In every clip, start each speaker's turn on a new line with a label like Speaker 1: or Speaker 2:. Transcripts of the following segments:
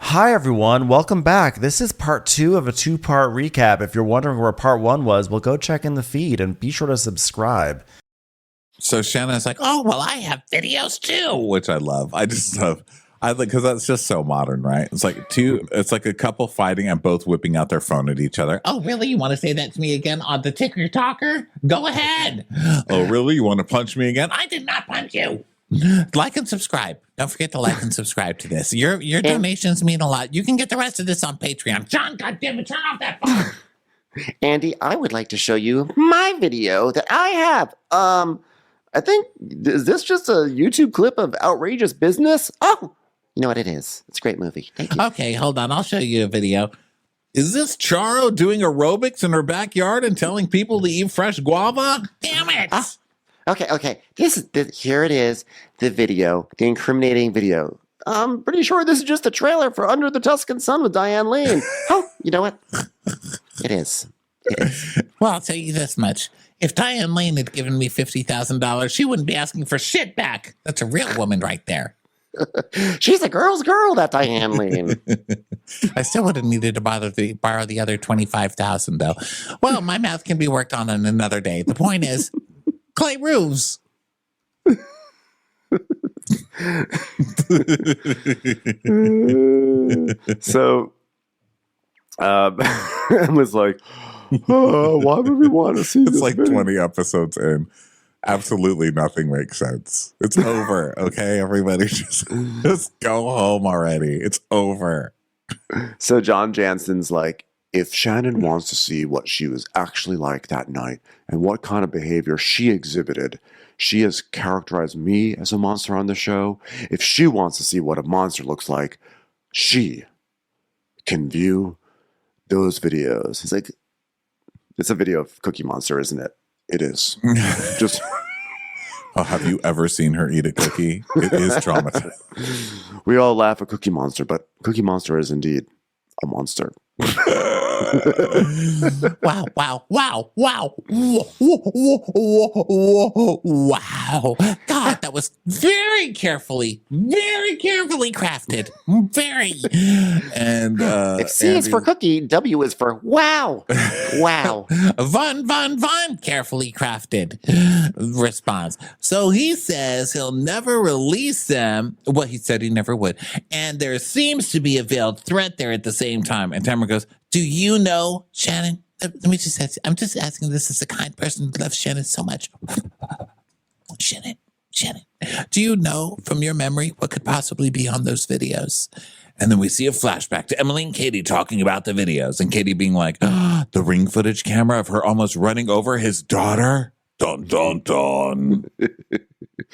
Speaker 1: Hi, everyone. Welcome back. This is part 2 of a 2-part recap. If you're wondering where part 1 was, well, go check in the feed and be sure to subscribe.
Speaker 2: So Shannon's like, oh, well, I have videos too, which I love. I like, because that's just so modern, right? It's like it's like a couple fighting and both whipping out their phone at each other. Oh, really? You want to say that to me again on the ticker talker? Go ahead. Oh, really? You want to punch me again? I did not punch you. Like and subscribe. Don't forget to like and subscribe to this. Your donations mean a lot. You can get the rest of this on Patreon. John, goddammit, turn off that phone.
Speaker 3: Andy, I would like to show you my video that I have. I think, is this just a YouTube clip of outrageous business? Oh, you know what it is. It's a great movie. Thank you.
Speaker 2: Okay, hold on. I'll show you a video. Is this Charo doing aerobics in her backyard and telling people to eat fresh guava? Damn it.
Speaker 3: Okay. Here it is, the video, the incriminating video. I'm pretty sure this is just a trailer for Under the Tuscan Sun with Diane Lane. Oh, you know what? It is.
Speaker 2: Well, I'll tell you this much. If Diane Lane had given me $50,000, she wouldn't be asking for shit back. That's a real woman right there.
Speaker 3: She's a girl's girl, that Diane Lane.
Speaker 2: I still would have needed to borrow the other $25,000, though. Well, my math can be worked on another day. The point is, clay roofs.
Speaker 3: So, I was like, oh, why would we want to see this?
Speaker 2: It's like
Speaker 3: video?
Speaker 2: 20 episodes in. Absolutely nothing makes sense. It's over. Okay, everybody, just go home already. It's over.
Speaker 3: So John Jansen's like, if Shannon wants to see what she was actually like that night and what kind of behavior she exhibited, she has characterized me as a monster on the show. If she wants to see what a monster looks like, she can view those videos. He's like, it's a video of Cookie Monster, isn't it? It is. Just.
Speaker 2: Oh, have you ever seen her eat a cookie? It is traumatizing.
Speaker 3: We all laugh at Cookie Monster, but Cookie Monster is indeed a monster.
Speaker 2: Wow. God, that was very carefully crafted. Very. And
Speaker 3: if C is for cookie, W is for wow. Wow.
Speaker 2: Von, carefully crafted response. So he says he'll never release them. Well, he said he never would. And there seems to be a veiled threat there at the same time. And Tamara goes, do you know, Shannon? Let me just ask. I'm just asking this as a kind person who loves Shannon so much. Shannon, do you know from your memory what could possibly be on those videos? And then we see a flashback to Emily and Katie talking about the videos, and Katie being like, the ring footage camera of her almost running over his daughter. Dun, dun, dun.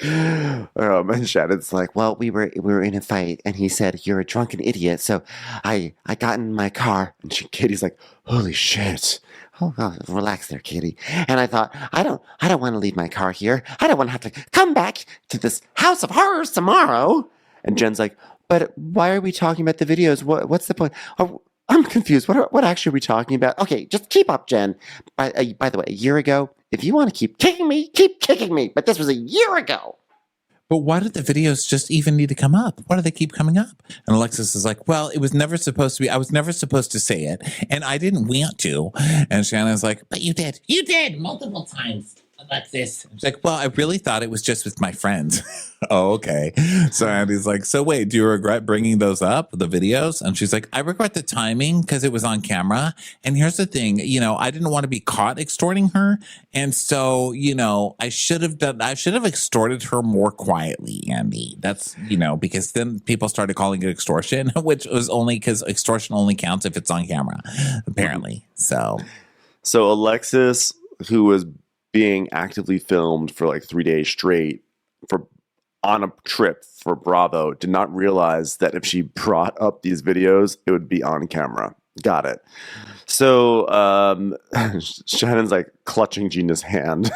Speaker 3: And Shannon's like, well, we were in a fight, and he said, you're a drunken idiot, so I got in my car, and Katie's like, holy shit. Oh, relax there, Katie. And I thought, I don't want to leave my car here. I don't want to have to come back to this house of horrors tomorrow. And Jen's like, but why are we talking about the videos? What's the point? Oh, I'm confused. What actually are we talking about? Okay, just keep up, Jen. By the way, a year ago, if you want to keep kicking me. But this was a year ago.
Speaker 2: But why did the videos just even need to come up? Why do they keep coming up? And Alexis is like, well, it was never supposed to be. I was never supposed to say it. And I didn't want to. And Shannon's like, but you did. You did multiple times, Alexis. She's like, well, I really thought it was just with my friends. Oh, okay. So Andy's like, so wait, do you regret bringing those up, the videos? And she's like, I regret the timing because it was on camera. And here's the thing, I didn't want to be caught extorting her. And so, I should have extorted her more quietly, Andy. That's, because then people started calling it extortion, which was only because extortion only counts if it's on camera, apparently. So
Speaker 3: Alexis, who was being actively filmed for like 3 days straight on a trip for Bravo, did not realize that if she brought up these videos, it would be on camera. Got it. So Shannon's like, clutching Gina's hand.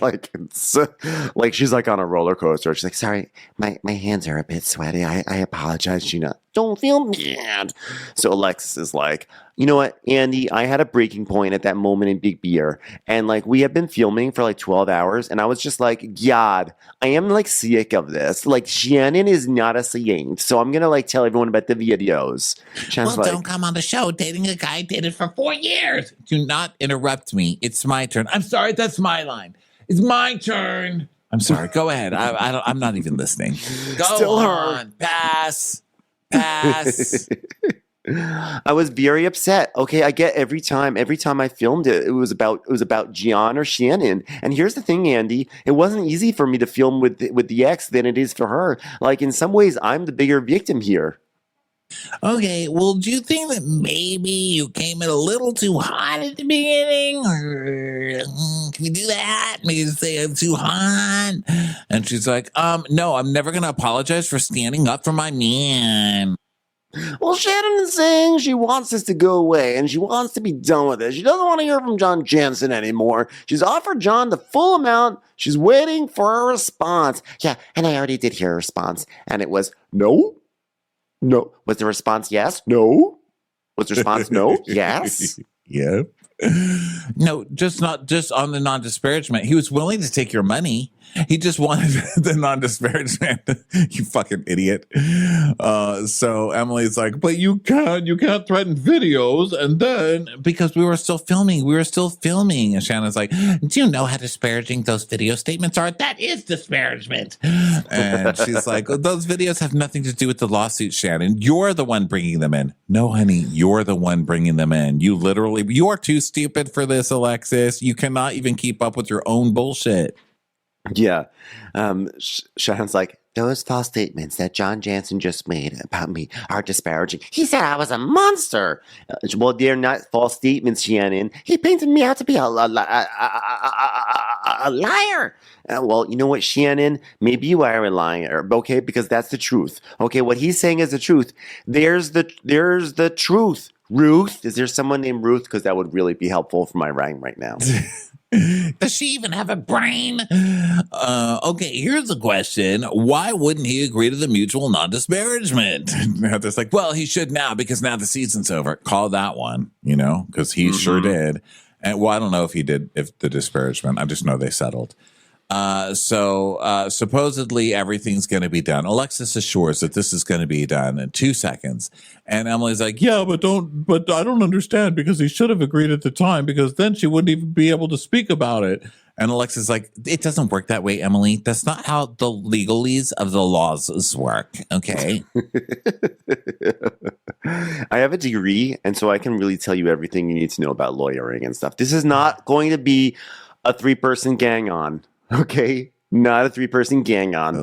Speaker 3: Like she's like on a roller coaster. She's like, sorry, my hands are a bit sweaty. I apologize, Gina. Don't feel bad. So Alexis is like, you know what, Andy, I had a breaking point at that moment in Big Beer. And like we have been filming for like 12 hours. And I was just like, God, I am like sick of this. Like Shannon is not a saint. So I'm going to like tell everyone about the videos. Shannon's
Speaker 2: Well,
Speaker 3: like,
Speaker 2: don't come on the show dating a guy I dated for 4 years. Do not interrupt me. It's my turn. I'm sorry. That's my line. It's my turn. I'm sorry. Go ahead. I'm not even listening. Go
Speaker 3: Still her.
Speaker 2: on. Pass. Pass.
Speaker 3: I was very upset. Okay, I get every time I filmed it, it was about Gian or Shannon. And here's the thing, Andy, it wasn't easy for me to film with the ex than it is for her. Like in some ways, I'm the bigger victim here.
Speaker 2: Okay, well, do you think that maybe you came in a little too hot at the beginning? Or can we do that? Maybe say I'm too hot? And she's like, no, I'm never going to apologize for standing up for my man.
Speaker 3: Well, Shannon is saying she wants this to go away and she wants to be done with it. She doesn't want to hear from John Jansen anymore. She's offered John the full amount. She's waiting for a response. Yeah, and I already did hear a response. And it was, no. No. Was the response yes? No. Was the response no? Yes.
Speaker 2: Yep. No, not just on the non-disparagement. He was willing to take your money. He just wanted the non-disparagement. You fucking idiot. So Emily's like, but you can't threaten videos. And then because we were still filming. And Shannon's like, do you know how disparaging those video statements are? That is disparagement. And she's like, those videos have nothing to do with the lawsuit, Shannon. You're the one bringing them in. No, honey, you're the one bringing them in. You are too stupid for this, Alexis. You cannot even keep up with your own bullshit.
Speaker 3: Yeah. Shannon's like, those false statements that John Jansen just made about me are disparaging. He said I was a monster. Well, they're not false statements, Shannon. He painted me out to be a liar. Well, you know what, Shannon? Maybe you are a liar, okay? Because that's the truth. Okay, what he's saying is the truth. There's the truth. Ruth, is there someone named Ruth? Because that would really be helpful for my rhyme right now.
Speaker 2: Does she even have a brain? Okay, here's a question. Why wouldn't he agree to the mutual non-disparagement? Heather's like, well, he should now because now the season's over. Call that one, because he sure did. And well, I don't know if he did, if the disparagement. I just know they settled. So supposedly everything's going to be done. Alexis assures that this is going to be done in 2 seconds. And Emily's like, yeah, but I don't understand because he should have agreed at the time because then she wouldn't even be able to speak about it. And Alexis is like, it doesn't work that way, Emily. That's not how the legalese of the laws work. Okay.
Speaker 3: I have a degree, and so I can really tell you everything you need to know about lawyering and stuff. This is not going to be a 3-person gang on. Okay, not a 3-person gang on.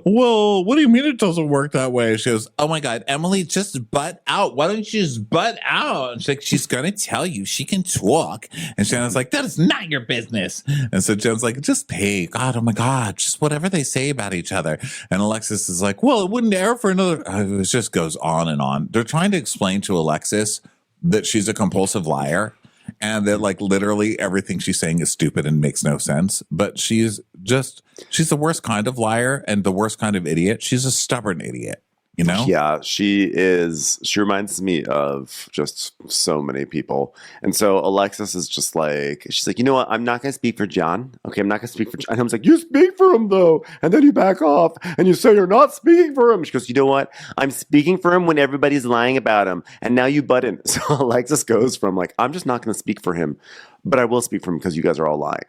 Speaker 2: Well, what do you mean it doesn't work that way? She goes, oh my God, Emily, just butt out. Why don't you just butt out? And she's like, she's going to tell you. She can talk. And Shannon's like, that is not your business. And so Jen's like, just pay. God, oh my God, just whatever they say about each other. And Alexis is like, well, it wouldn't air for another. It just goes on and on. They're trying to explain to Alexis that she's a compulsive liar. And that like literally everything she's saying is stupid and makes no sense. But she's the worst kind of liar and the worst kind of idiot. She's a stubborn idiot.
Speaker 3: Yeah, she is. She reminds me of just so many people. And so Alexis is just like, she's like, you know what? I'm not going to speak for John. Okay, I'm not going to speak for John. And I was like, you speak for him though. And then you back off and you say you're not speaking for him. She goes, you know what? I'm speaking for him when everybody's lying about him. And now you butt in. So Alexis goes from like, I'm just not going to speak for him, but I will speak for him because you guys are all lying.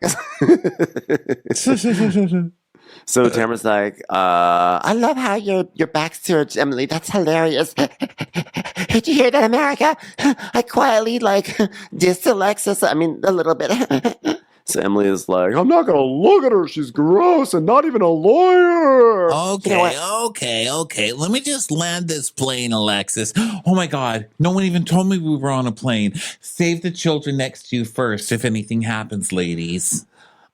Speaker 3: So Tamara's like, I love how your back's towards Emily. That's hilarious. Did you hear that, America? I quietly dissed Alexis. I mean, a little bit. So Emily is like, I'm not going to look at her. She's gross and not even a lawyer.
Speaker 2: Okay. Let me just land this plane, Alexis. Oh my God. No one even told me we were on a plane. Save the children next to you first if anything happens, ladies.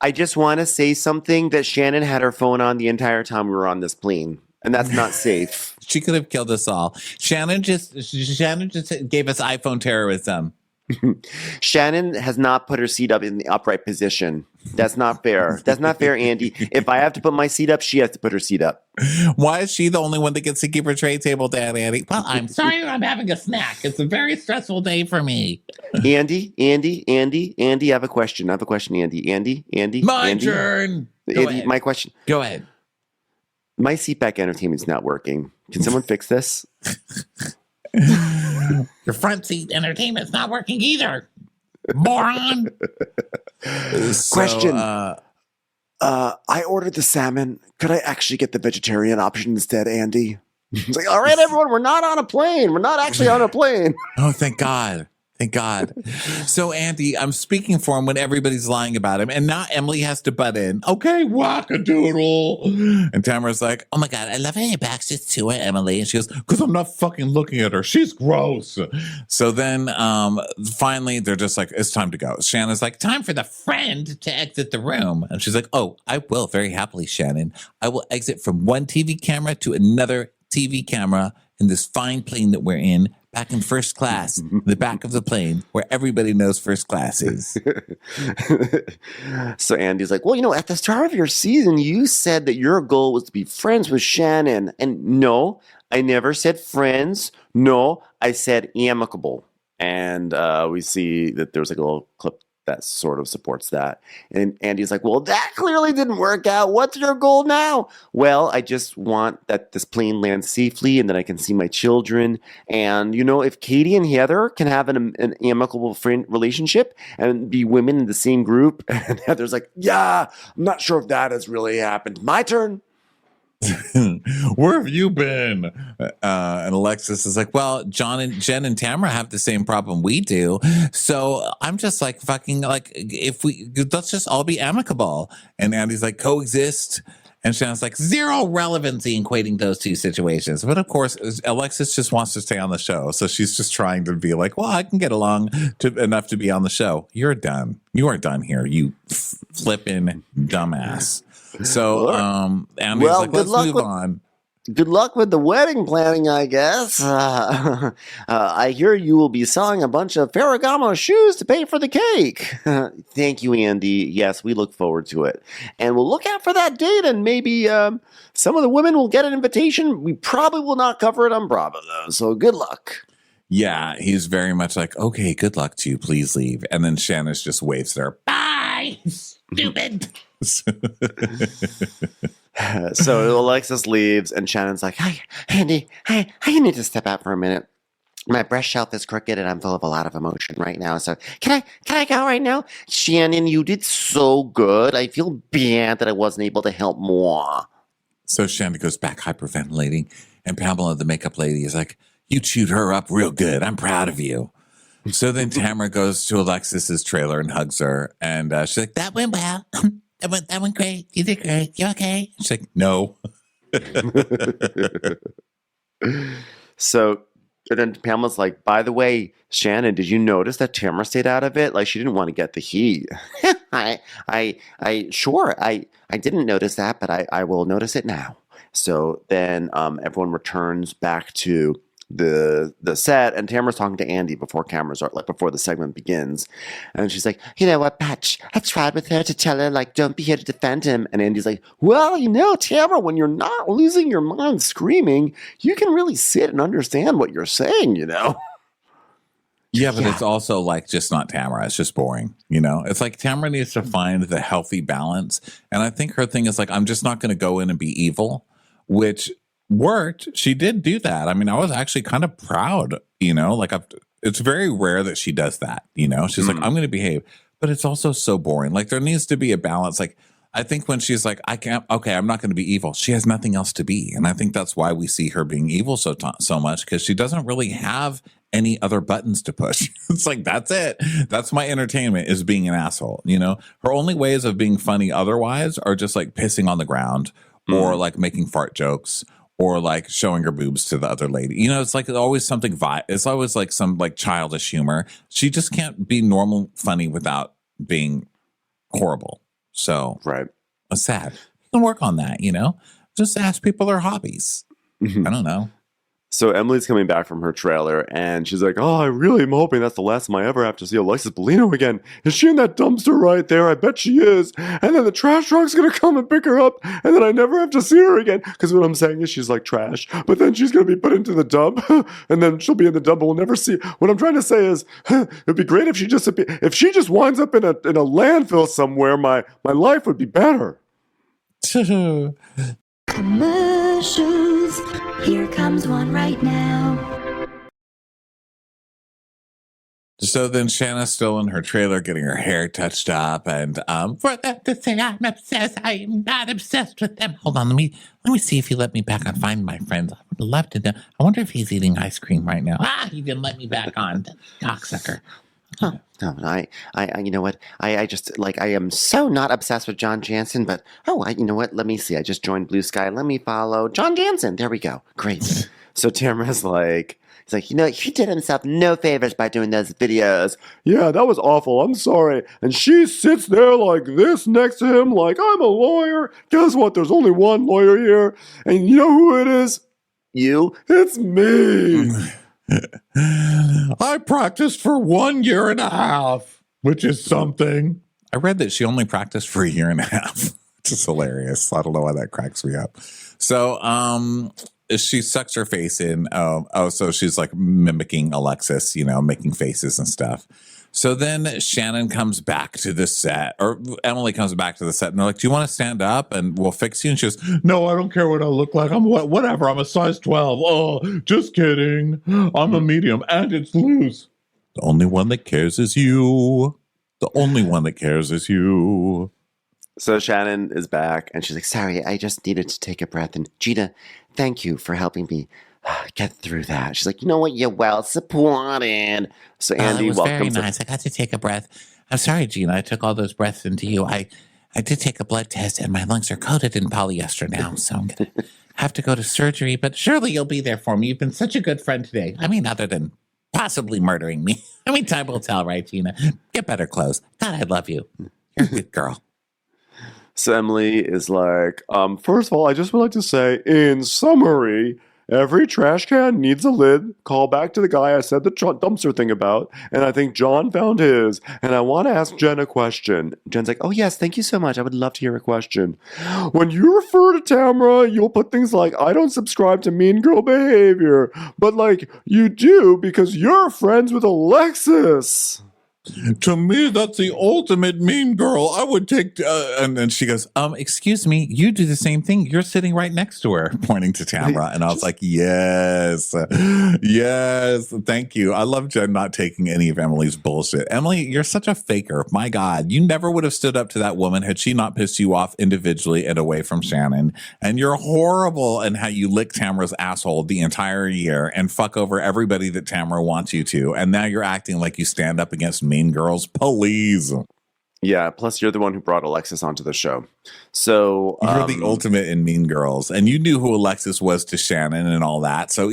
Speaker 3: I just want to say something that Shannon had her phone on the entire time we were on this plane, and that's not safe.
Speaker 2: She could have killed us all. Shannon just gave us iPhone terrorism.
Speaker 3: Shannon has not put her seat up in the upright position. That's not fair. That's not fair, Andy. If I have to put my seat up, she has to put her seat up.
Speaker 2: Why is she the only one that gets to keep her tray table down, Andy? Well, I'm sorry I'm having a snack. It's a very stressful day for me.
Speaker 3: Andy, I have a question. Andy.
Speaker 2: My turn.
Speaker 3: Andy, my question.
Speaker 2: Go ahead.
Speaker 3: My seatback entertainment's not working. Can someone fix this?
Speaker 2: Your front seat entertainment's not working either. Moron.
Speaker 3: Question. I ordered the salmon. Could I actually get the vegetarian option instead, Andy? It's like, all right, everyone, we're not on a plane. We're not actually on a plane.
Speaker 2: Oh, thank God. Thank God. So, Andy, I'm speaking for him when everybody's lying about him. And now Emily has to butt in. Okay, wackadoodle. And Tamara's like, oh my God, I love how your back's just to her, Emily. And she goes, because I'm not fucking looking at her. She's gross. So then finally, they're just like, it's time to go. Shannon's like, time for the friend to exit the room. And she's like, oh, I will very happily, Shannon. I will exit from one TV camera to another TV camera in this fine plane that we're in, back in first class, the back of the plane where everybody knows first class is.
Speaker 3: So Andy's like, well, at the start of your season, you said that your goal was to be friends with Shannon. And no, I never said friends. No, I said amicable. And we see that there's like a little clip that sort of supports that. And Andy's like, well, that clearly didn't work out. What's your goal now? Well, I just want that this plane lands safely and that I can see my children. And, if Katie and Heather can have an amicable friend relationship and be women in the same group, and Heather's like, yeah, I'm not sure if that has really happened. My turn.
Speaker 2: Where have you been? And Alexis is like, well, Jen and Tamara have the same problem we do. So I'm just like, fucking, like, let's just all be amicable. And Andy's like, coexist. And Shannon's like, zero relevancy in equating those two situations. But of course, Alexis just wants to stay on the show. So she's just trying to be like, well, I can get along enough to be on the show. You're done. You are done here, you flipping dumbass. So Andy's like, let's move on.
Speaker 3: Good luck with the wedding planning, I guess. I hear you will be selling a bunch of Ferragamo shoes to pay for the cake. Thank you, Andy. Yes, we look forward to it. And we'll look out for that date, and maybe some of the women will get an invitation. We probably will not cover it on Bravo, though, so good luck.
Speaker 2: Yeah, he's very much like, okay, good luck to you. Please leave. And then Shannon just waves there. Bye, stupid.
Speaker 3: So Alexis leaves, and Shannon's like, "Hi, Andy. I need to step out for a minute. My breast shelf is crooked, and I'm full of a lot of emotion right now. So can I go right now? Shannon, you did so good. I feel bad that I wasn't able to help more."
Speaker 2: So Shannon goes back hyperventilating, and Pamela, the makeup lady, is like, "You chewed her up real good. I'm proud of you." So then Tamara goes to Alexis's trailer and hugs her, and she's like, "That went well. That went great. You did great. You okay?" She's like, "No."
Speaker 3: So and then Pamela's like, "By the way, Shannon, did you notice that Tamara stayed out of it? Like, she didn't want to get the heat." I didn't notice that, but I will notice it now. So then everyone returns back to the set, and Tamara's talking to Andy before before the segment begins, and she's like, "You know what, Patch? I tried with her to tell her, like, don't be here to defend him." And Andy's like, "Well, Tamara, when you're not losing your mind screaming, you can really sit and understand what you're saying,
Speaker 2: Yeah, but it's also like just not Tamara. It's just boring, It's like Tamara needs to find the healthy balance, and I think her thing is like, I'm just not going to go in and be evil, which worked. She did do that. I mean, I was actually kind of proud, it's very rare that she does that, she's like, I'm going to behave, but it's also so boring. Like, there needs to be a balance. Like, I think when she's like, I'm not going to be evil, she has nothing else to be. And I think that's why we see her being evil so much, because she doesn't really have any other buttons to push. It's like, that's it. That's my entertainment, is being an asshole. Her only ways of being funny otherwise are just like pissing on the ground or like making fart jokes, or like showing her boobs to the other lady. It's like always something it's always like some like childish humor. She just can't be normal funny without being horrible. So
Speaker 3: right.
Speaker 2: It's sad. You can work on that, Just ask people their hobbies. I don't know.
Speaker 4: So Emily's coming back from her trailer, and she's like, "Oh, I really am hoping that's the last time I ever have to see Alexis Bellino again. Is she in that dumpster right there? I bet she is. And then the trash truck's gonna come and pick her up, and then I never have to see her again. Because what I'm saying is she's like trash, but then she's gonna be put into the dump, and then she'll be in the dump, and we'll never see. What I'm trying to say is, it'd be great if she just winds up in a landfill somewhere. My life would be better."
Speaker 5: Commercials. Here comes one right now.
Speaker 2: So then Shanna's still in her trailer getting her hair touched up, and for them to say I'm obsessed, I am not obsessed with them. Hold on, let me see if he let me back on Find My Friends. I would love to know. I wonder if he's eating ice cream right now. He didn't let me back on. Cocksucker.
Speaker 3: Oh, no, I, you know what? I just, like, I am so not obsessed with John Jansen, but, you know what? Let me see. I just joined Blue Sky. Let me follow John Jansen. There we go. Great.
Speaker 4: So Tamara's like,
Speaker 3: He's like, you know, he did himself no favors by doing those videos.
Speaker 4: "Yeah, that was awful. I'm sorry." And she sits there like this next to him, like, "I'm a lawyer. Guess what? There's only one lawyer here. And you know who it is?
Speaker 3: You?
Speaker 4: It's me."
Speaker 2: I practiced for 1 year and a half, which is something. I read that she only practiced for 1.5 years, which is hilarious. I don't know why that cracks me up. So, she sucks her face in. So she's like mimicking Alexis, making faces and stuff. So then Shannon comes back to the set, or Emily comes back to the set, and they're like, "Do you want to stand up and we'll fix you?" And she goes, "No, I don't care what I look like. I'm whatever. I'm a size 12. Oh, just kidding. I'm a medium, and it's loose. The only one that cares is you. The only one that cares is you."
Speaker 4: So Shannon is back, and
Speaker 3: She's like, sorry, I just needed to take a breath. And Gina, thank you for helping me get through that. She's like, you know what? You're well supported.
Speaker 4: so Andy
Speaker 2: It was very
Speaker 4: welcomes her.
Speaker 2: nice. I got to take a breath. I'm sorry, Gina. I took all those breaths into you. I did take a blood test, and my lungs are coated in polyester now, so I'm going to have to go to surgery. But surely you'll be there for me. You've been such a good friend today. I mean, other than possibly murdering me. I mean, time will tell, right, Gina? Get better clothes. God, I love you. You're a good girl.
Speaker 4: So Emily is like, "First of all, I just would like to say, in summary, every trash can needs a lid. Call back to the guy I said the dumpster thing about, and I think John found his. And I want to ask Jen a question."
Speaker 3: Jen's like, oh, yes, thank you so much. I would love to hear a question.
Speaker 4: "When you refer to Tamara, you'll put things like, 'I don't subscribe to mean girl behavior,' but like, you do because you're friends with Alexis."
Speaker 2: To me, that's the ultimate mean girl. I would take, and then she goes, excuse me, you do the same thing. You're sitting right next to her, pointing to Tamara. And I was like, yes, thank you. I love Jen not taking any of Emily's bullshit. Emily, you're such a faker. My God, you never would have stood up to that woman had she not pissed you off individually and away from Shannon. And you're horrible in how you lick Tamara's asshole the entire year and fuck over everybody that Tamara wants you to. And now you're acting like you stand up against mean girls. Please.
Speaker 4: Yeah, plus you're the one who brought Alexis onto the show. So
Speaker 2: you're the ultimate in mean girls, and you knew who Alexis was to Shannon and all that. So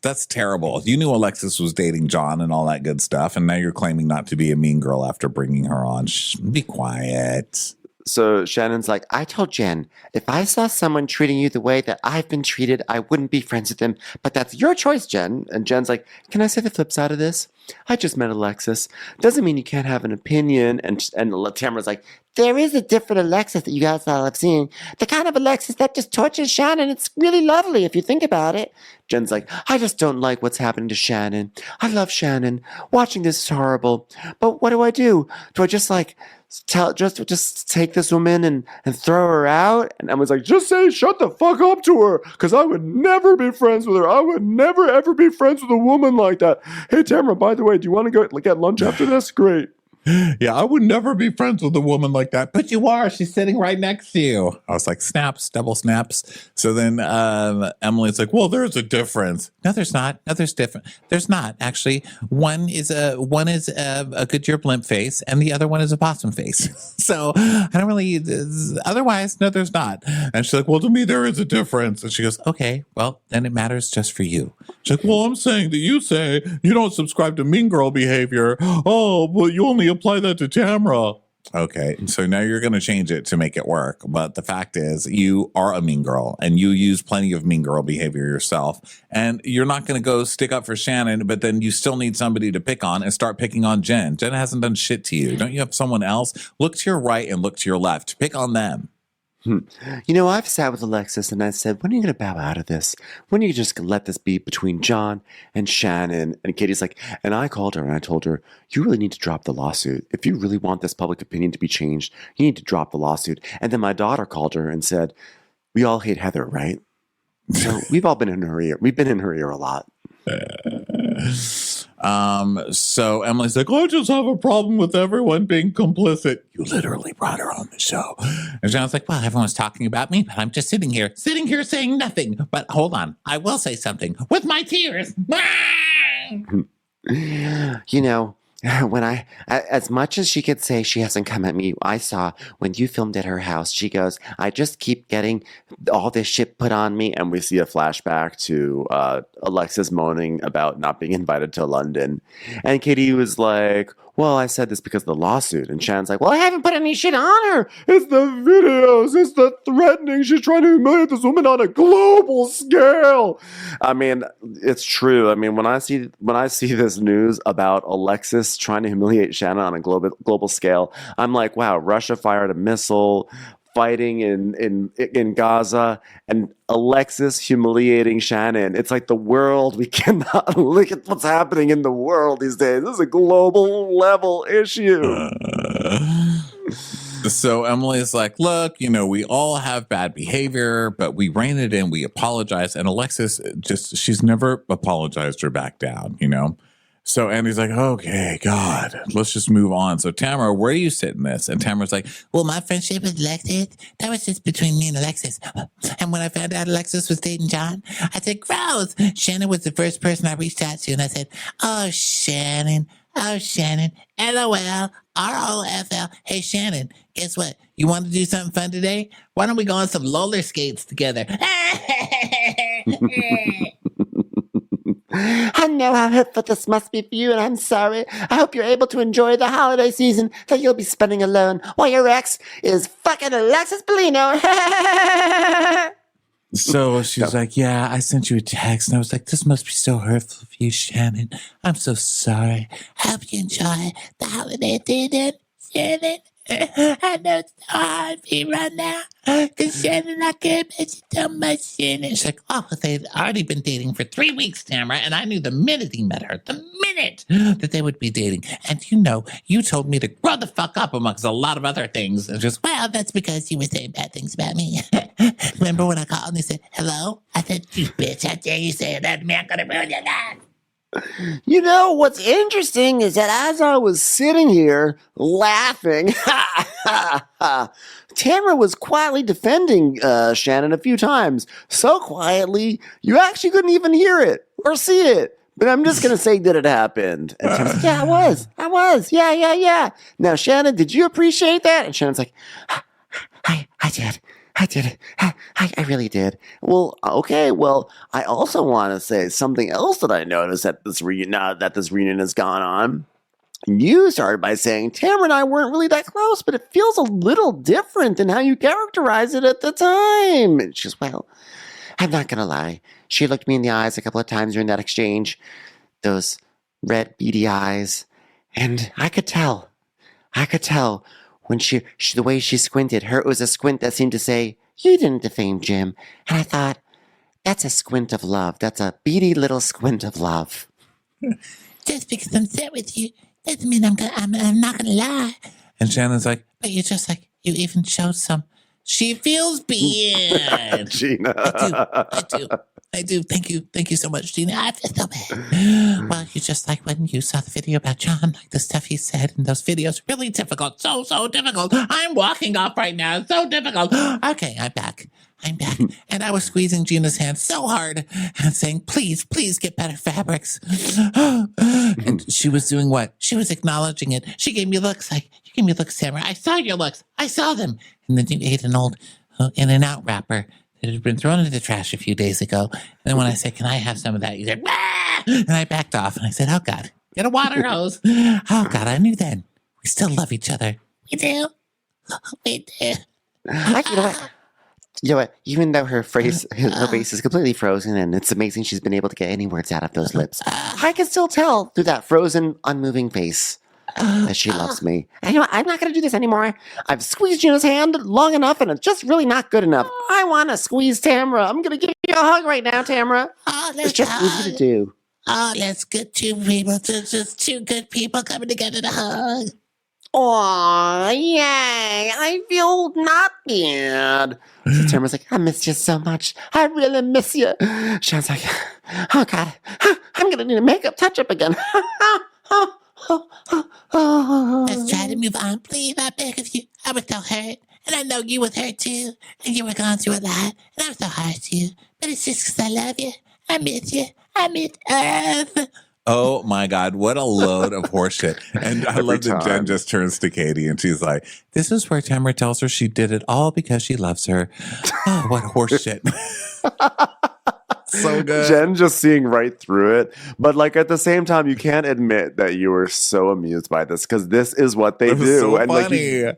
Speaker 2: that's terrible. You knew Alexis was dating John and all that good stuff, and now you're claiming not to be a mean girl after bringing her on. Shh, be quiet.
Speaker 4: So Shannon's like,
Speaker 3: I told Jen, if I saw someone treating you the way that I've been treated, I wouldn't be friends with them. But that's your choice, Jen. And Jen's like, can I say the flip side of this? I just met Alexis. Doesn't mean you can't have an opinion. And Tamara's like, there is a different Alexis that you guys all have seen. The kind of Alexis that just tortures Shannon. It's really lovely if you think about it. Jen's like, I just don't like what's happening to Shannon. I love Shannon. Watching this is horrible. But what do? Do I just like just take this woman and throw her out?
Speaker 4: And Emma's like, just say shut the fuck up to her, because I would never be friends with her. I would never ever be friends with a woman like that. Hey Tamara, by the way, do you want to go get lunch after this? Great.
Speaker 2: Yeah, I would never be friends with a woman like that. But you are. She's sitting right next to you. I was like, snaps, double snaps. So then Emily's like, well, there's a difference. No, there's not. No, there's different. There's not, actually. One is a Goodyear blimp face, and the other one is a possum face. So I don't really, otherwise, no, there's not. And she's like, well, to me, there is a difference. And she goes, okay, well, then it matters just for you. She's like, well, I'm saying that you say you don't subscribe to mean girl behavior. Oh, well, you only apply that to Tamara. Okay, so now you're going to change it to make it work. But the fact is, you are a mean girl and you use plenty of mean girl behavior yourself. And you're not going to go stick up for Shannon, but then you still need somebody to pick on and start picking on Jen. Jen hasn't done shit to you. Don't you have someone else? Look to your right and look to your left. Pick on them.
Speaker 3: You know, I've sat with Alexis and I said, when are you going to bow out of this? When are you just going to let this be between John and Shannon? And Katie's like, and I called her and I told her, you really need to drop the lawsuit. If you really want this public opinion to be changed, you need to drop the lawsuit. And then my daughter called her and said, we all hate Heather, right? So we've all been in her ear. We've been in her ear a lot.
Speaker 2: So Emily's like, I just have a problem with everyone being complicit. You literally brought her on the show. And John's like, well, everyone's talking about me, but I'm just sitting here saying nothing. But hold on, I will say something with my tears.
Speaker 3: You know, when as much as she could say she hasn't come at me, I saw when you filmed at her house, she goes, I just keep getting all this shit put on me.
Speaker 4: And we see a flashback to Alexis moaning about not being invited to London. And Katie was like, well, I said this because of the lawsuit. And Shannon's like, well, I haven't put any shit on her. It's the videos. It's the threatening. She's trying to humiliate this woman on a global scale. I mean, it's true. I mean, when I see this news about Alexis trying to humiliate Shannon on a global scale, I'm like, wow, Russia fired a missile, fighting in Gaza, and Alexis humiliating Shannon. It's like the world. We cannot look at what's happening in the world these days. This is a global level issue.
Speaker 2: So Emily's like, look, you know, we all have bad behavior, but we rein it in. We apologize. And Alexis she's never apologized or backed down, you know? So Andy's like, okay, God, let's just move on. So Tamara, where do you sit in this? And Tamara's like, well, my friendship with Alexis, that was just between me and Alexis. And when I found out Alexis was dating John, I said, gross. Shannon was the first person I reached out to. And I said, oh, Shannon, LOL, ROFL. Hey, Shannon, guess what? You want to do something fun today? Why don't we go on some roller skates together?
Speaker 3: I know how hurtful this must be for you, and I'm sorry. I hope you're able to enjoy the holiday season that you'll be spending alone while your ex is fucking Alexis Bellino.
Speaker 2: So she's like, yeah, I sent you a text. And I was like, this must be so hurtful for you, Shannon. I'm so sorry. I hope you enjoy the holiday season, Shannon. I know it's so hard for you right now. Because Shannon, I care about you so much, Shannon. She's like, oh, they'd already been dating for 3 weeks, Tamara. And I knew the minute he met her, that they would be dating. And you know, you told me to grow the fuck up amongst a lot of other things. And just, well, that's because you were saying bad things about me. Remember when I called and you said, hello? I said, you bitch, how dare you say that to me? I'm going to ruin your life.
Speaker 3: You know, what's interesting is that as I was sitting here laughing, Tamara was quietly defending Shannon a few times. So quietly, you actually couldn't even hear it or see it. But I'm just going to say that it happened. And Tamara's like, yeah, I was. Yeah. Now, Shannon, did you appreciate that? And Shannon's like, I did. I really did. Well, okay. Well, I also want to say something else that I noticed at this reunion, now that this reunion has gone on. You started by saying Tamara and I weren't really that close, but it feels a little different than how you characterized it at the time. And she's, well, I'm not going to lie. She looked me in the eyes a couple of times during that exchange, those red, beady eyes, and I could tell. When she the way she squinted, it was a squint that seemed to say, you didn't defame Jim. And I thought, that's a squint of love. That's a beady little squint of love.
Speaker 6: Just because I'm set with you doesn't mean I'm not gonna lie.
Speaker 2: And Shannon's like,
Speaker 6: But you're just like, you even showed some. She feels bad.
Speaker 4: Gina.
Speaker 6: I do. Thank you so much, Gina. I feel so bad. Well, you just like when you saw the video about John, like the stuff he said in those videos, really difficult. So difficult. I'm walking off right now. So difficult. Okay, I'm back. And I was squeezing Gina's hand so hard and saying, please get better fabrics. And she was doing what? She was acknowledging it. She gave me looks like, you gave me looks, Tamara. I saw your looks. I saw them. And then you ate an old In-N-Out wrapper that had been thrown into the trash a few days ago. And then when I said, can I have some of that? You said, ah! And I backed off and I said, oh God, get a water hose. Oh God, I knew then. We still love each other. We do. We do.
Speaker 3: You know what? You know what? Even though her face is completely frozen, and it's amazing she's been able to get any words out of those lips, I can still tell through that frozen, unmoving face that she loves me. And you know what? I'm not going to do this anymore. I've squeezed Gina's hand long enough, and it's just really not good enough. I want to squeeze Tamara. I'm going to give you a hug right now, Tamara.
Speaker 6: Oh,
Speaker 3: It's just easy to do.
Speaker 6: Oh, let's get two people. Just two good people coming together to hug.
Speaker 3: Aw, yay! I feel not bad. So Tamara's like, I miss you so much. I really miss you. Sean's like, oh God, I'm gonna need a makeup touch-up again.
Speaker 6: Let's try to move on, please. I beg of you. I was so hurt. And I know you was hurt too. And you were going through a lot. And I'm so hard to you. But it's just because I love you. I miss you. I miss us.
Speaker 2: Oh my God, what a load of horseshit. And I love that Jen just turns to Katie and she's like, this is where Tamara tells her she did it all because she loves her. Oh, what horseshit. So good.
Speaker 4: Jen just seeing right through it. But like at the same time, you can't admit that you were so amused by this because this is what they
Speaker 2: It was
Speaker 4: do.
Speaker 2: so
Speaker 4: and like
Speaker 2: funny.
Speaker 4: you
Speaker 2: It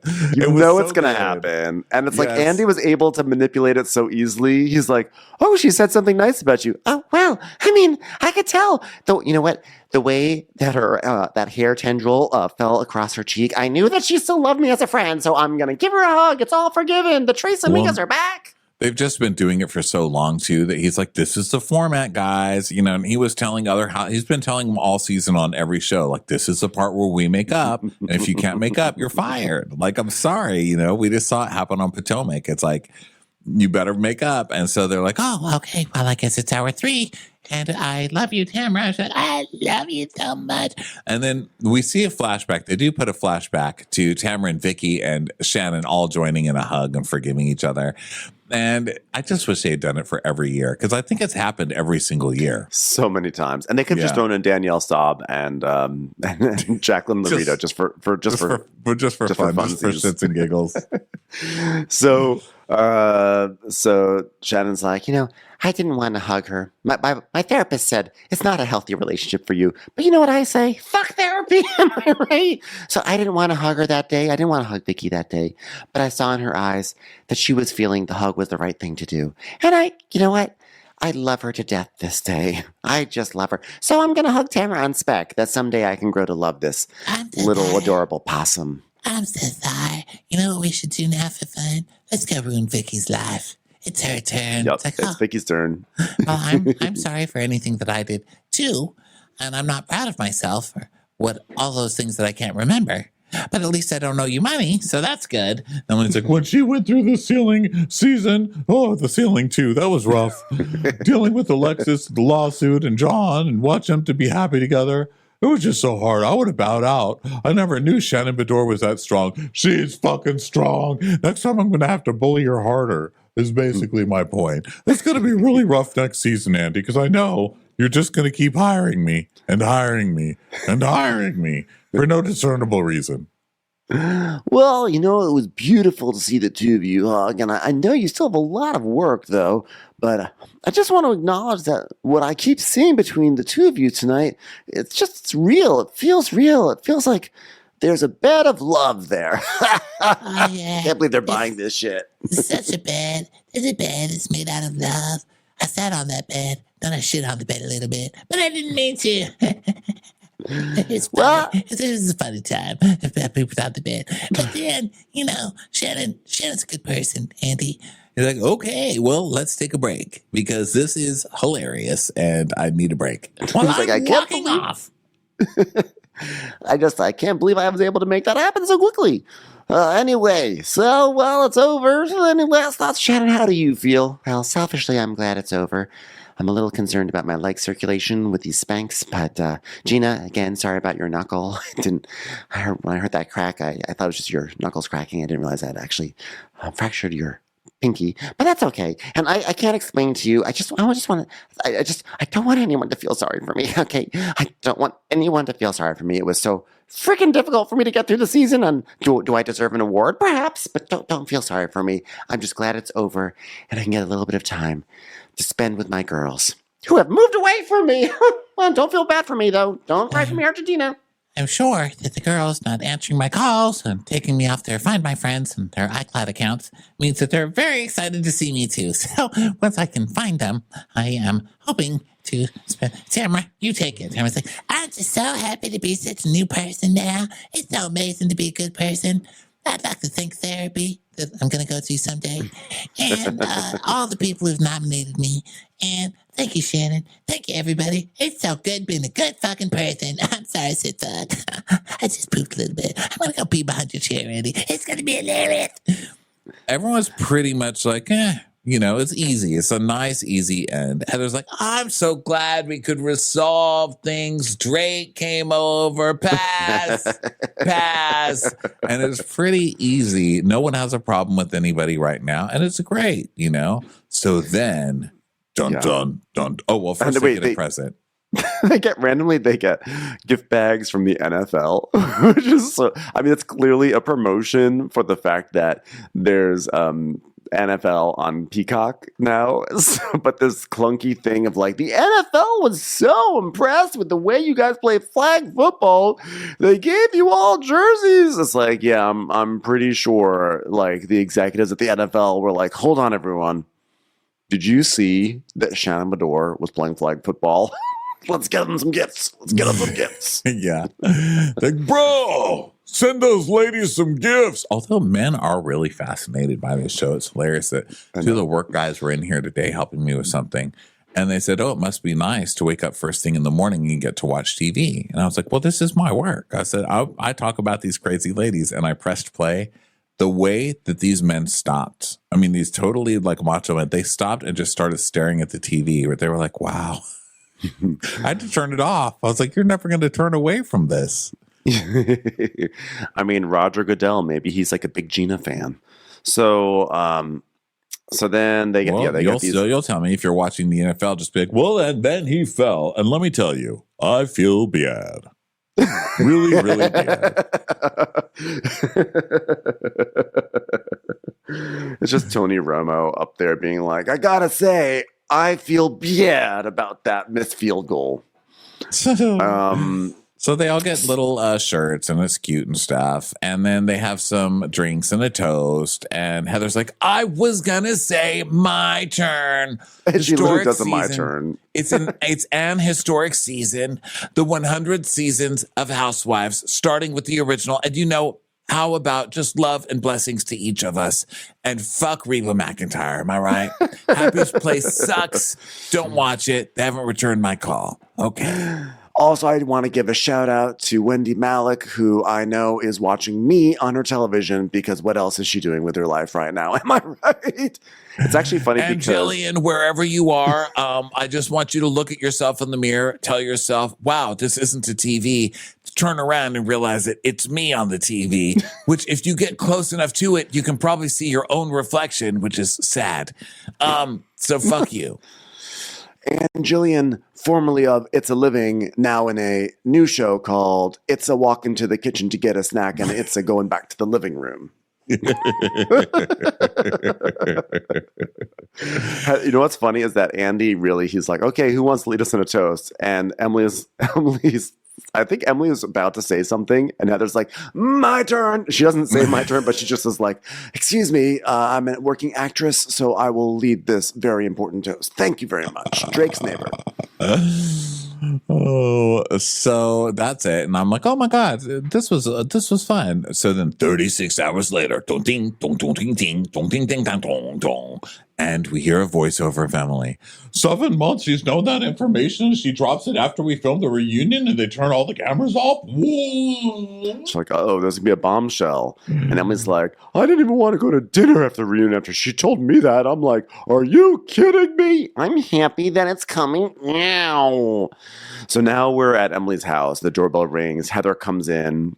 Speaker 2: was
Speaker 4: know
Speaker 2: so
Speaker 4: it's gonna
Speaker 2: good.
Speaker 4: happen. And it's like
Speaker 2: Yes.
Speaker 4: Andy was able to manipulate it so easily. He's like, oh, she said something nice about you.
Speaker 3: Oh, well, I mean, I could tell. Though, you know what? The way that her that hair tendril fell across her cheek, I knew that she still loved me as a friend, so I'm going to give her a hug. It's all forgiven. The Trace Amigas are back.
Speaker 2: They've just been doing it for so long too that he's like, this is the format, guys. You know, and he was telling he's been telling them all season on every show, like, this is the part where we make up. And if you can't make up, you're fired. Like, I'm sorry, you know, we just saw it happen on Potomac. It's like, you better make up. And so they're like,
Speaker 6: Oh, okay. Well, I guess it's hour 3. And I love you, Tamara. I said, I love you so much.
Speaker 2: and then we see a flashback. They do put a flashback to Tamara and Vicky and Shannon all joining in a hug and forgiving each other. And I just wish they had done it for every year because I think it's happened every single year.
Speaker 4: So many times. And they could have just
Speaker 2: Yeah.
Speaker 4: thrown in Danielle Staub and Jacqueline Laurita just for
Speaker 2: for
Speaker 4: just
Speaker 2: fun,
Speaker 4: for
Speaker 2: just for
Speaker 4: funsies.
Speaker 2: shits and giggles.
Speaker 3: So Shannon's like, you know, I didn't want to hug her. My therapist said it's not a healthy relationship for you. But you know what I say? Fuck therapy, am I right? So I didn't want to hug her that day. I didn't want to hug Vicky that day. But I saw in her eyes that she was feeling the hug was the right thing to do. And you know what? I love her to death this day. I just love her. So I'm going to hug Tamara on spec that someday I can grow to love this
Speaker 6: I'm so
Speaker 3: little
Speaker 6: sorry.
Speaker 3: adorable possum.
Speaker 6: I'm so sorry. You know what we should do now for fun? Let's go ruin Vicky's life. It's her turn.
Speaker 4: Yep,
Speaker 6: It's like,
Speaker 4: it's Vicky's turn.
Speaker 6: well, I'm sorry for anything that I did too, and I'm not proud of myself for what all those things that I can't remember. But at least I don't owe you money, so that's good.
Speaker 2: And when it's like, when she went through the ceiling season, the ceiling too, that was rough. Dealing with Alexis, the lawsuit, and John, and watch them to be happy together. It was just so hard. I would have bowed out. I never knew Shannon Bedore was that strong. She's fucking strong. Next time I'm going to have to bully her harder, is basically my point. It's going to be really rough next season, Andy, because I know you're just going to keep hiring me and hiring me and hiring me for no discernible reason.
Speaker 3: Well, you know, it was beautiful to see the two of you hug, and I know you still have a lot of work, though, but I just want to acknowledge that what I keep seeing between the two of you tonight, it's real. It feels real. It feels like there's a bed of love there.
Speaker 6: Oh, yeah.
Speaker 3: Can't believe they're buying this shit.
Speaker 6: It's such a bed. There's a bed that's made out of love. I sat on that bed. Then I shit on the bed a little bit, but I didn't mean to. It's funny.
Speaker 3: Well-
Speaker 6: This is a funny time. People without the bed. But then, you know, Shannon's a good person, Andy.
Speaker 2: You're like, okay, well, let's take a break because this is hilarious and I need a break.
Speaker 6: Well,
Speaker 3: He's like,
Speaker 6: I'm
Speaker 3: I can't
Speaker 6: walking
Speaker 3: believe-
Speaker 6: off.
Speaker 3: I can't believe I was able to make that happen so quickly. Anyway, so, well, it's over. So any last thoughts, Shannon? How do you feel? Well, selfishly, I'm glad it's over. I'm a little concerned about my leg circulation with these spanks, but Gina, again, sorry about your knuckle. When I heard that crack, I thought it was just your knuckles cracking. I didn't realize that actually fractured your pinky, but that's okay. And I can't explain to you. I don't want anyone to feel sorry for me. Okay, I don't want anyone to feel sorry for me. It was so freaking difficult for me to get through the season. And do I deserve an award? Perhaps, but don't feel sorry for me. I'm just glad it's over, and I can get a little bit of time to spend with my girls who have moved away from me. Well, don't feel bad for me though. Don't cry for me, Argentina.
Speaker 6: I'm sure that the girls not answering my calls and taking me off their Find My Friends and their iCloud accounts means that they're very excited to see me too. So once I can find them, I am hoping to spend. Tamara, you take it. Tamara's like, I'm just so happy to be such a new person now. It's so amazing to be a good person. I'd like to thank therapy that I'm going to go to someday, and all the people who've nominated me. And thank you, Shannon. Thank you, everybody. It's so good being a good fucking person. I'm sorry, Sitsuck. I just pooped a little bit. I'm going to go pee behind your chair, Andy. It's going to be hilarious.
Speaker 2: Everyone's pretty much like, it's easy. It's a nice, easy end. Heather's like, I'm so glad we could resolve things. Drake came over. Pass. And it's pretty easy. No one has a problem with anybody right now. And it's great, So then, dun. Oh, well, first they get a present.
Speaker 4: they get gift bags from the NFL, which is it's clearly a promotion for the fact that there's NFL on Peacock now. But this clunky thing of like, the NFL was so impressed with the way you guys play flag football, they gave you all jerseys. It's like, yeah, I'm pretty sure like the executives at the NFL were like, hold on, everyone. Did you see that Shannon Medore was playing flag football? Let's get him some gifts.
Speaker 2: Yeah. Like, bro, send those ladies some gifts. Although men are really fascinated by this show. It's hilarious that two of the work guys were in here today helping me with something. And they said, oh, it must be nice to wake up first thing in the morning and get to watch TV. And I was like, well, this is my work. I said, I talk about these crazy ladies. And I pressed play. The way that these men stopped, these totally like macho men, they stopped and just started staring at the TV. Where they were like, wow. I had to turn it off. I was like, you're never going to turn away from this.
Speaker 4: Roger Goodell, maybe he's like a big Gina fan. So then they get,
Speaker 2: you'll tell me if you're watching the NFL, just be like, well, and then he fell. And let me tell you, I feel bad. Really, really bad.
Speaker 4: It's just Tony Romo up there being like, I gotta say, I feel bad about that missed field goal.
Speaker 2: So they all get little shirts and it's cute and stuff. And then they have some drinks and a toast. And Heather's like, I was going to say my turn.
Speaker 4: And she literally does a my turn.
Speaker 2: It's an historic season. The 100 seasons of Housewives, starting with the original. And how about just love and blessings to each of us? And fuck Reba McEntire, am I right? Happy's Place sucks. Don't watch it. They haven't returned my call. Okay.
Speaker 4: Also, I want to give a shout out to Wendy Malick, who I know is watching me on her television because what else is she doing with her life right now? Am I right? It's actually funny
Speaker 2: and
Speaker 4: because...
Speaker 2: Jillian, wherever you are, I just want you to look at yourself in the mirror, tell yourself, wow, this isn't a TV. Turn around and realize that it's me on the TV, which if you get close enough to it, you can probably see your own reflection, which is sad. So fuck you.
Speaker 4: And Jillian, formerly of It's a Living, now in a new show called It's a Walk into the Kitchen to Get a Snack and It's a Going Back to the Living Room. You know what's funny is that Andy he's like, okay, who wants to lead us in a toast? And Emily's I think Emily is about to say something, and Heather's like, my turn. She doesn't say my turn, but she just is like, excuse me, I'm a working actress, so I will lead this very important toast. Thank you very much. Drake's neighbor.
Speaker 2: Oh, so that's it. And I'm like, oh my God, this was fun. So then 36 hours later, dong, ding, dong, dong, ding, ding, dong, ding, ding, dong, dong, dong. And we hear a voiceover of Emily. 7 months, she's known that information. She drops it after we film the reunion and they turn all the cameras off. Whoa.
Speaker 4: She's like, oh, there's going to be a bombshell. And Emily's like, I didn't even want to go to dinner after the reunion after she told me that. I'm like, are you kidding me? I'm happy that it's coming now. So now we're at Emily's house. The doorbell rings. Heather comes in.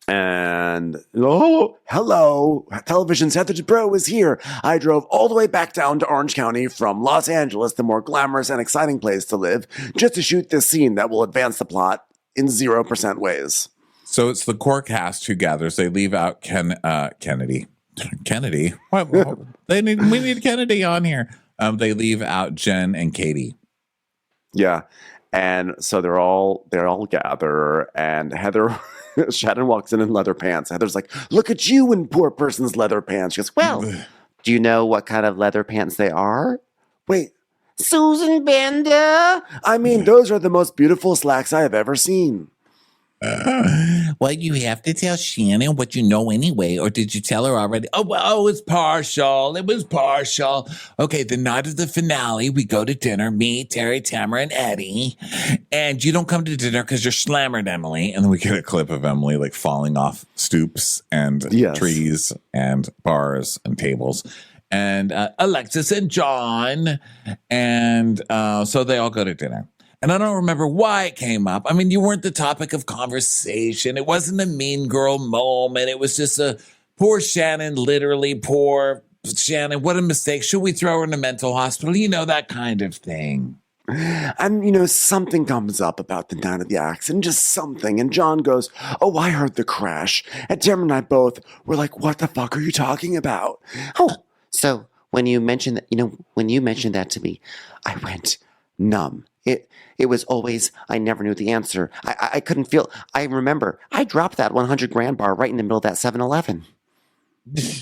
Speaker 4: And, oh, hello, television's Heather Dubrow is here. I drove all the way back down to Orange County from Los Angeles, the more glamorous and exciting place to live, just to shoot this scene that will advance the plot in 0% ways.
Speaker 2: So it's the core cast who gathers. They leave out Kennedy. Kennedy? What? We need Kennedy on here. They leave out Jen and Katie.
Speaker 4: Yeah. And so they all gather, and Heather, Shannon walks in leather pants. Heather's like, look at you in poor person's leather pants. She goes, well,
Speaker 3: Do you know what kind of leather pants they are?
Speaker 4: wait,
Speaker 3: Susan Bender.
Speaker 4: I mean, those are the most beautiful slacks I have ever seen.
Speaker 2: Well, you have to tell Shannon what you know anyway, or did you tell her already? Oh, well, it was partial. It was partial. Okay, the night of the finale, we go to dinner, me, Terry, Tamara, and Eddie. And you don't come to dinner because you're slammered, Emily. And then we get a clip of Emily like falling off stoops and
Speaker 4: Yes.
Speaker 2: trees and bars and tables. And Alexis and John. And so they all go to dinner. And I don't remember why it came up. I mean, you weren't the topic of conversation. It wasn't a mean girl moment. It was just a poor Shannon, literally poor Shannon. What a mistake. Should we throw her in a mental hospital? You know, that kind of thing.
Speaker 4: And, something comes up about the night of the accident, just something. And John goes, oh, I heard the crash. And Tim and I both were like, what the fuck are you talking about?
Speaker 3: Oh, so when you mentioned that to me, I went numb. It was always, I never knew the answer. I couldn't feel, I remember, I dropped that 100 grand bar right in the middle of that 7-Eleven.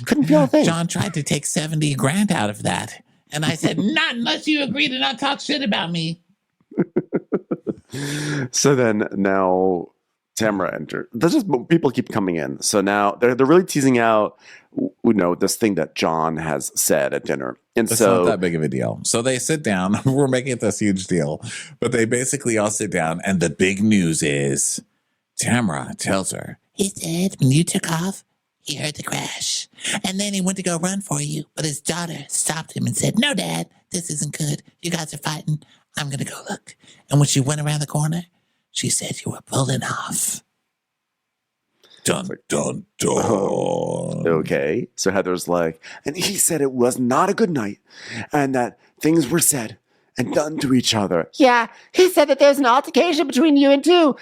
Speaker 3: Couldn't feel a thing.
Speaker 6: John tried to take 70 grand out of that. And I said, not unless you agree to not talk shit about me.
Speaker 4: So then now Tamara entered. There's just people keep coming in. So now they're really teasing out, this thing that John has said at dinner. And
Speaker 2: It's
Speaker 4: so
Speaker 2: not that big of a deal. So they sit down. We're making it this huge deal. But they basically all sit down. And the big news is Tamara tells her,
Speaker 6: He said when you took off, he heard the crash. And then he went to go run for you. But his daughter stopped him and said, no, Dad, this isn't good. You guys are fighting. I'm going to go look. And when she went around the corner, she said you were pulling off.
Speaker 2: dun, dun, dun.
Speaker 4: okay. So Heather's like, and he said it was not a good night and that things were said and done to each other.
Speaker 3: Yeah, he said that there's an altercation between you and two.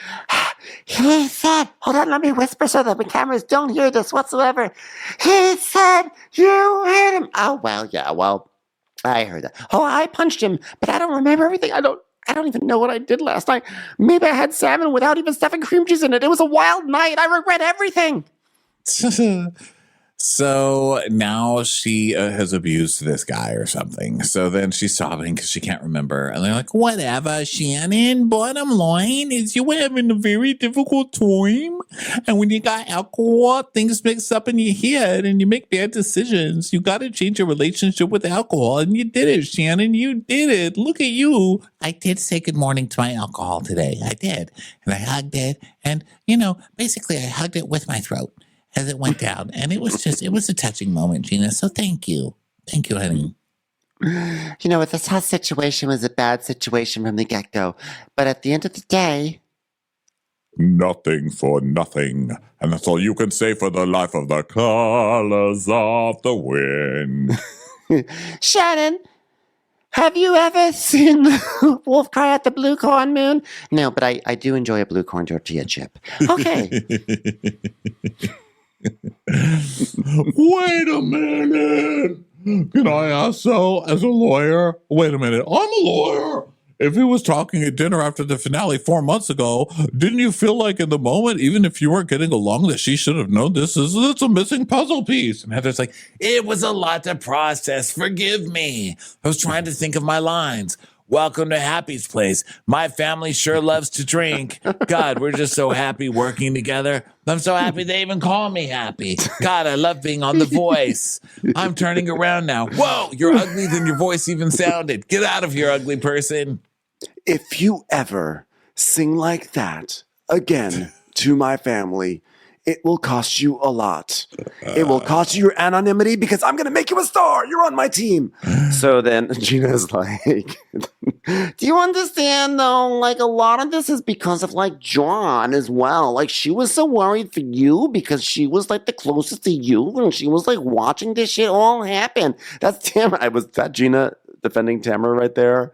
Speaker 3: He said, hold on, let me whisper so that the cameras don't hear this whatsoever. He said you hit him. Oh, well, yeah, well, I heard that. Oh, I punched him, but I don't remember everything. I don't even know what I did last night. Maybe I had salmon without even stuffing cream cheese in it. It was a wild night. I regret everything.
Speaker 2: So now she has abused this guy or something. So then she's sobbing because she can't remember. And they're like, whatever, Shannon. Bottom line is you were having a very difficult time. And when you got alcohol, things mix up in your head and you make bad decisions. You got to change your relationship with alcohol. And you did it, Shannon. You did it. Look at you.
Speaker 6: I did say good morning to my alcohol today. I did. And I hugged it. And, basically I hugged it with my throat as it went down. And it was a touching moment, Gina. So thank you. Thank you, honey.
Speaker 3: This whole situation was a bad situation from the get-go. But at the end of the day...
Speaker 7: Nothing for nothing. And that's all you can say for the life of the colors of the wind.
Speaker 3: Shannon, have you ever seen Wolf cry at the blue corn moon? No, but I do enjoy a blue corn tortilla chip. Okay.
Speaker 7: Wait a minute. Can I ask so as a lawyer? Wait a minute. I'm a lawyer. If he was talking at dinner after the finale 4 months ago, didn't you feel like in the moment, even if you weren't getting along, that she should have known it's a missing puzzle piece?
Speaker 2: And Heather's like, it was a lot to process. Forgive me. I was trying to think of my lines. Welcome to Happy's place. My family sure loves to drink. God, we're just so happy working together. I'm so happy they even call me Happy. God, I love being on The Voice. I'm turning around now. Whoa, you're ugly than your voice even sounded. Get out of here, ugly person.
Speaker 4: If you ever sing like that again to my family, it will cost you a lot. It will cost you your anonymity because I'm going to make you a star. You're on my team. So then Gina's like,
Speaker 3: Do you understand, though? A lot of this is because of, John as well. She was so worried for you because she was, the closest to you, and she was, watching this shit all happen. That's Tamara. Was that Gina defending Tamara right there?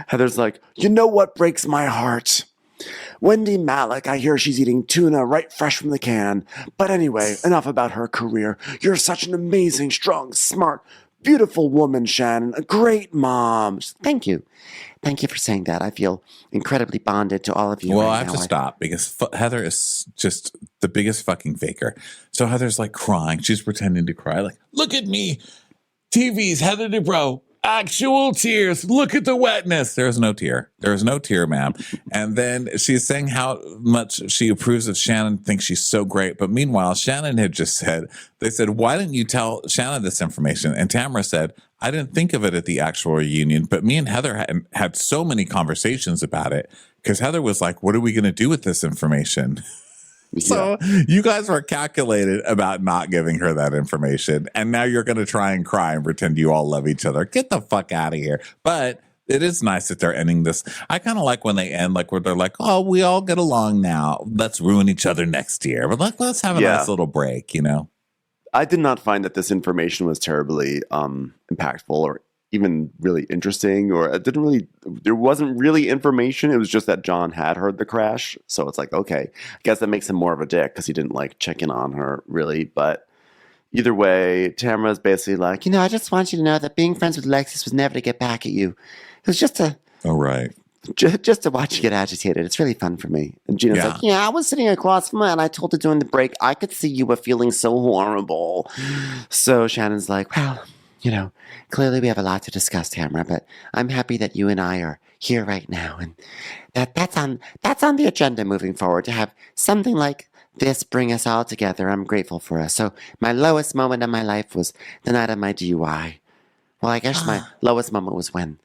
Speaker 3: Heather's like, you know what breaks my heart? Wendy Malick, I hear she's eating tuna right fresh from the can. But anyway, enough about her career. You're such an amazing, strong, smart, beautiful woman, Shannon, a great mom. Thank you. Thank you for saying that. I feel incredibly bonded to all of you.
Speaker 2: Well,
Speaker 3: right
Speaker 2: I have
Speaker 3: now.
Speaker 2: to stop because Heather is just the biggest fucking faker. So Heather's like crying. She's pretending to cry. Like, look at me. TV's Heather Dubrow. Actual tears. Look at the wetness. There's no tear. There's no tear, ma'am. And then she's saying how much she approves of Shannon, thinks she's so great. But meanwhile, Shannon had just said, they said, why didn't you tell Shannon this information? And Tamara said, I didn't think of it at the actual reunion, but me and Heather had so many conversations about it because Heather was like, what are we going to do with this information? So you guys were calculated about not giving her that information. And now you're going to try and cry and pretend you all love each other. Get the fuck out of here. But it is nice that they're ending this. I kind of like when they end, like where they're like, oh, we all get along now. Let's ruin each other next year. But like, let's have a nice little break, you know?
Speaker 4: I did not find that this information was terribly impactful or even really interesting, or there wasn't really information. It was just that John had heard the crash. So it's like, okay, I guess that makes him more of a dick because he didn't like check in on her really. But either way, Tamara's basically like, I just want you to know that being friends with Alexis was never to get back at you. It was just just to watch you get agitated. It's really fun for me. And Gina's like, I was sitting across from her and I told her during the break, I could see you were feeling so horrible. So Shannon's like, well, clearly we have a lot to discuss, Tamara, but I'm happy that you and I are here right now. And that's on the agenda moving forward, to have something like this bring us all together. I'm grateful for us. So my lowest moment of my life was the night of my DUI. Well, I guess my lowest moment was when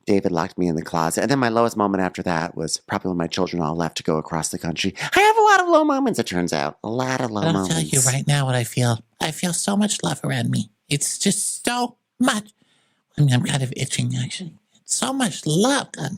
Speaker 4: David locked me in the closet. And then my lowest moment after that was probably when my children all left to go across the country. I have a lot of low moments, it turns out. A lot of low moments.
Speaker 6: I'll tell you right now what I feel. I feel so much love around me. It's just so much. I mean, I'm kind of itching, actually. It's so much love. God,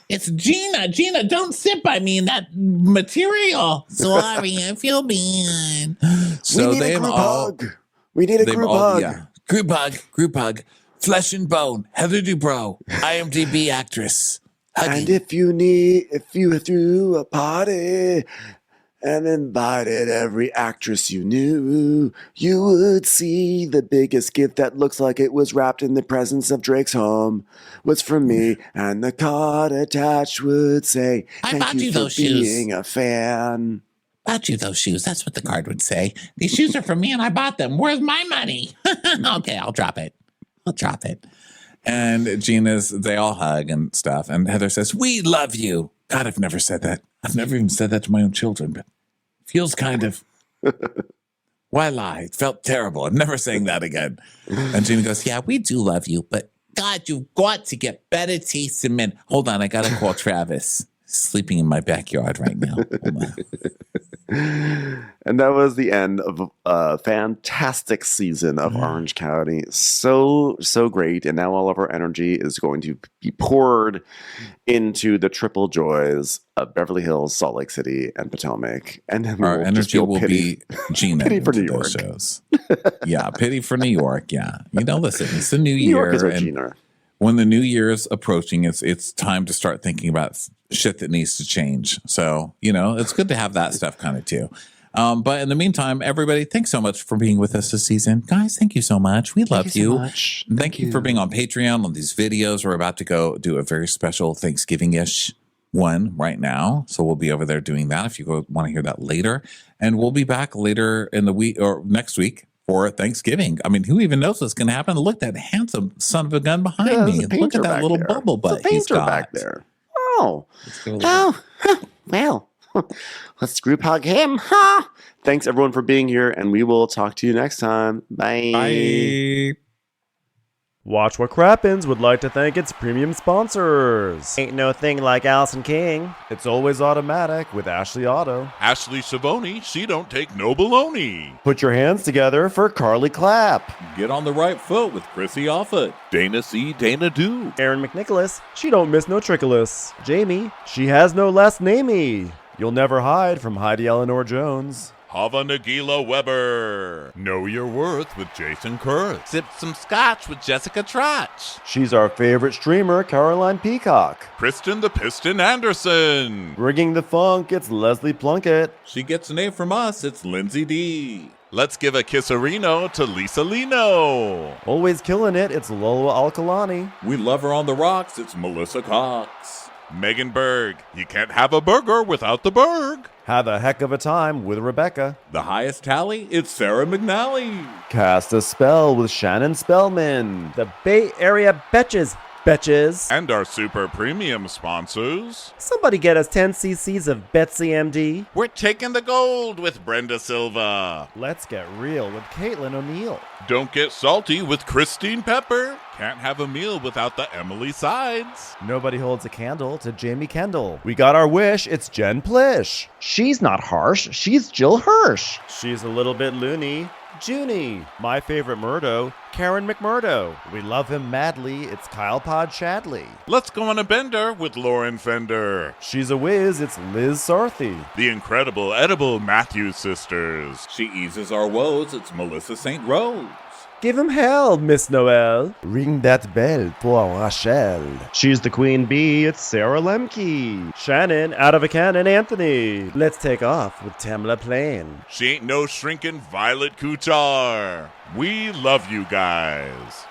Speaker 6: it's Gina. Gina, don't sit by me in that material. Sorry, I feel bad.
Speaker 2: So
Speaker 3: we need a group hug. We need a group hug.
Speaker 2: Yeah. Group hug. Flesh and Bone, Heather Dubrow, IMDb actress. Hugging.
Speaker 3: And if you threw a party and invited every actress you knew, you would see the biggest gift that looks like it was wrapped in the presents of Drake's home was from me, and the card attached would say, thank you for being a fan.
Speaker 6: Bought you those shoes. That's what the card would say. These shoes are for me and I bought them. Where's my money? Okay, I'll drop it.
Speaker 2: And they all hug and stuff. And Heather says, we love you. God, I've never said that. I've never even said that to my own children, but it feels kind of, why lie? It felt terrible. I'm never saying that again. And Gina goes, yeah, we do love you, but God, you've got to get better tasting men. Hold on, I got to call Travis. Sleeping in my backyard right now.
Speaker 4: And that was the end of a fantastic season of Orange County. So great. And now all of our energy is going to be poured into the triple joys of Beverly Hills, Salt Lake City, and Potomac. And then
Speaker 2: our energy will be Gina.
Speaker 4: Pity for New York.
Speaker 2: Shows. Yeah, pity for New York. Yeah. Listen, it's the new year.
Speaker 4: New York is our Gina.
Speaker 2: When the new year is approaching, it's time to start thinking about shit that needs to change. So, it's good to have that stuff kind of too. But in the meantime, everybody, thanks so much for being with us this season. Guys, thank you so much. We love you.
Speaker 3: So much.
Speaker 2: Thank you for being on Patreon on these videos. We're about to go do a very special Thanksgiving-ish one right now. So we'll be over there doing that if you want to hear that later. And we'll be back later in the week or next week for Thanksgiving. I mean, who even knows what's going to happen? Look, that handsome son of a gun behind me. Look at that little bubble butt he's got
Speaker 4: back there.
Speaker 3: Well, let's group hug him. Huh?
Speaker 4: Thanks everyone for being here, and we will talk to you next time. Bye.
Speaker 2: Bye.
Speaker 1: Watch What Crappens would like to thank its premium sponsors. Ain't no thing like Allison King. It's always automatic with Ashley Auto.
Speaker 8: Ashley Savoni, she don't take no baloney.
Speaker 1: Put your hands together for Carly Clapp.
Speaker 8: Get on the right foot with Chrissy Offit. Dana C. Dana Do.
Speaker 1: Aaron McNicholas, she don't miss no trickolas. Jamie, she has no last namey. You'll never hide from Heidi Eleanor Jones.
Speaker 8: Hava Nagila Weber. Know Your Worth with Jason Kurth.
Speaker 9: Sip some scotch with Jessica Trotch.
Speaker 1: She's our favorite streamer, Caroline Peacock.
Speaker 8: Kristen the Piston Anderson.
Speaker 1: Rigging the funk, it's Leslie Plunkett.
Speaker 8: She gets an A from us, it's Lindsay D. Let's give a kisserino to Lisa Lino.
Speaker 1: Always killing it, it's Lola Alkalani.
Speaker 7: We love her on the rocks. It's Melissa Cox.
Speaker 8: Megan Berg. You can't have a burger without the Berg.
Speaker 1: Have a heck of a time with Rebecca.
Speaker 7: The highest tally, it's Sarah McNally.
Speaker 1: Cast a spell with Shannon Spellman. The Bay Area Betches.
Speaker 8: And our super premium sponsors.
Speaker 1: Somebody get us 10 cc's of Betsy MD.
Speaker 8: We're taking the gold with Brenda Silva.
Speaker 1: Let's get real with Caitlin O'Neill.
Speaker 8: Don't get salty with Christine Pepper. Can't have a meal without the Emily Sides.
Speaker 1: Nobody holds a candle to Jamie Kendall. We got our wish, it's Jen Plish.
Speaker 10: She's not harsh, she's Jill Hirsch.
Speaker 1: She's a little bit loony. Junie. My favorite Murdo, Karen McMurdo. We love him madly, it's Kyle Pod Shadley.
Speaker 8: Let's go on a bender with Lauren Fender.
Speaker 1: She's a whiz, it's Liz Sarthy.
Speaker 8: The incredible edible Matthews sisters.
Speaker 7: She eases our woes. It's Melissa St. Rose.
Speaker 1: Give him hell, Miss Noel.
Speaker 3: Ring that bell for Rachel.
Speaker 10: She's the queen bee, it's Sarah Lemke.
Speaker 1: Shannon, out of a cannon, Anthony. Let's take off with Tamla Plain.
Speaker 8: She ain't no shrinking Violet Couture. We love you guys.